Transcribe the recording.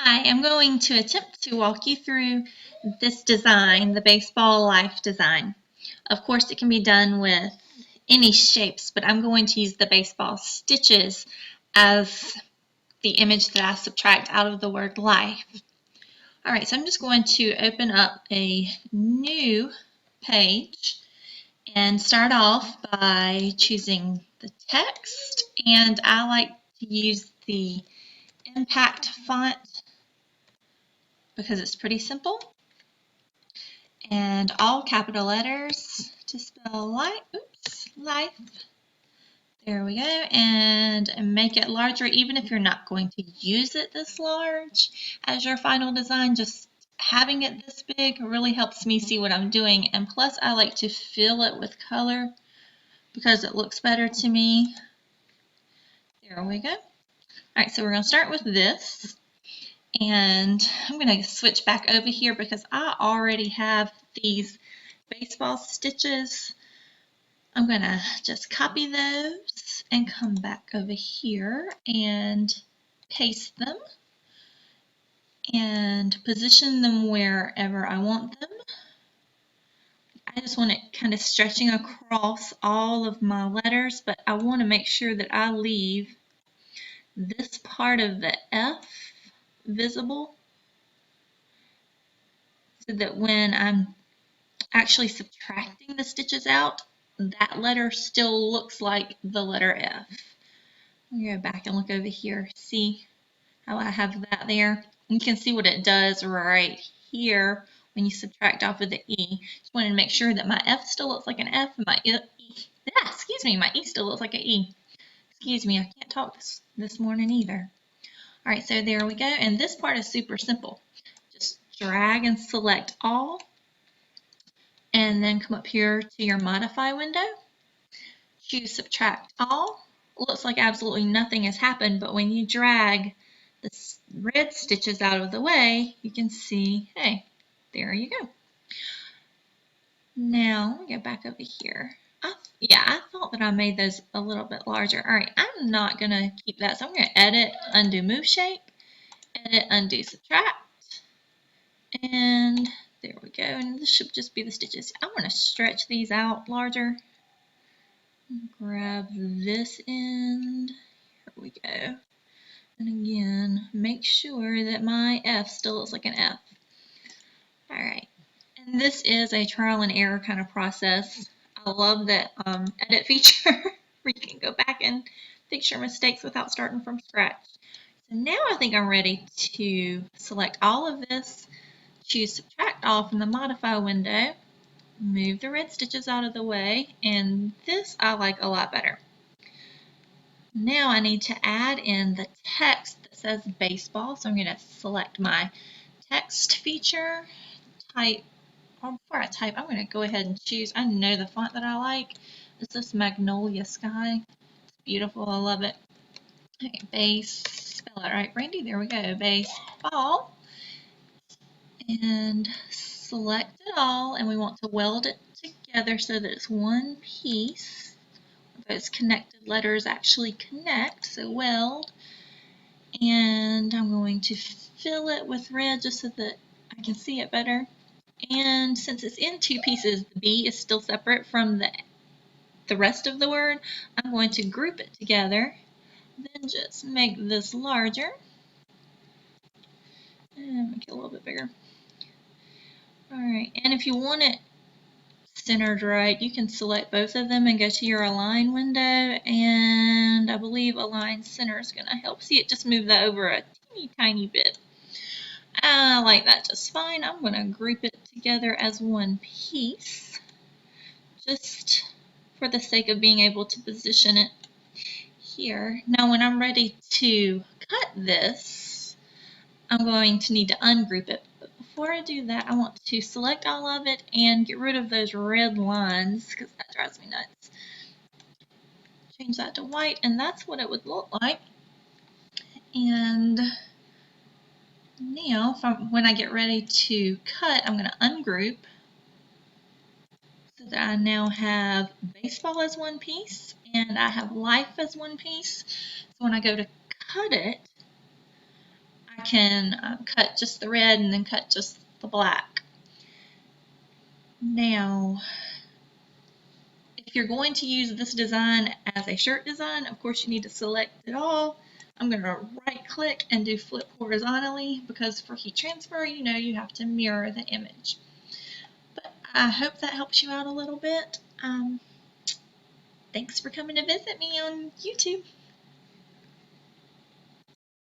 Hi, I'm going to attempt to walk you through this design, the baseball life design. Of course, it can be done with any shapes, but I'm going to use the baseball stitches as the image that I subtract out of the word life. All right, so I'm just going to open up a new page and start off by choosing the text, and I like to use the Impact font because it's pretty simple, and all capital letters to spell life. There we go, and make it larger even if you're not going to use it this large as your final design. Just having it this big really helps me see what I'm doing, and plus I like to fill it with color because it looks better to me. There we go. All right, so we're going to start with this. And I'm going to switch back over here because I already have these baseball stitches. I'm going to just copy those and come back over here and paste them and position them wherever I want them. I just want it kind of stretching across all of my letters, but I want to make sure that I leave this part of the F visible so that when I'm actually subtracting the stitches out, that letter still looks like the letter F. Let me go back and look over here. See how I have that there? You can see what it does right here when you subtract off of the E. Just wanted to make sure that my F still looks like an F and my my E still looks like an E. Excuse me, I can't talk this morning either. All right, so there we go. And this part is super simple. Just drag and select all, and then come up here to your modify window, choose subtract all. Looks like absolutely nothing has happened, but when you drag the red stitches out of the way, you can see, hey, there you go. Now, let me go back over here. I thought that I made those a little bit larger. All right, I'm not going to keep that, so I'm going to edit, undo move shape, edit, undo subtract, and there we go. And this should just be the stitches. I want to stretch these out larger. Grab this end. Here we go. And again, make sure that my F still looks like an F. All right. And this is a trial and error kind of process. I love that edit feature where you can go back and fix your mistakes without starting from scratch. So now I think I'm ready to select all of this, choose subtract all from the modify window, move the red stitches out of the way, and this I like a lot better. Now I need to add in the text that says baseball, so I'm going to select my text feature, type, or before I type, I'm going to go ahead and choose, I know the font that I like. It's this Magnolia Sky. It's beautiful, I love it. Okay, base, spell it right, Brandy, there we go, baseball. And select it all, and we want to weld it together so that it's one piece. Those connected letters actually connect, so weld. And I'm going to fill it with red just so that I can see it better. And since it's in two pieces, the B is still separate from the rest of the word. I'm going to group it together, then just make this larger and make it a little bit bigger. All right, and if you want it centered right, you can select both of them and go to your align window, and I believe align center is going to help. See, it just moved that over a teeny tiny bit. I like that just fine. I'm going to group it together as one piece just for the sake of being able to position it here. Now when I'm ready to cut this, I'm going to need to ungroup it. But before I do that, I want to select all of it and get rid of those red lines because that drives me nuts. Change that to white, and that's what it would look like. And now when I get ready to cut, I'm going to ungroup so that I now have baseball as one piece and I have life as one piece. So when I go to cut it, I can cut just the red and then cut just the black. Now, if you're going to use this design as a shirt design, of course you need to select it all. I'm going to right click and do flip horizontally because for heat transfer, you know you have to mirror the image. But I hope that helps you out a little bit. Thanks for coming to visit me on YouTube.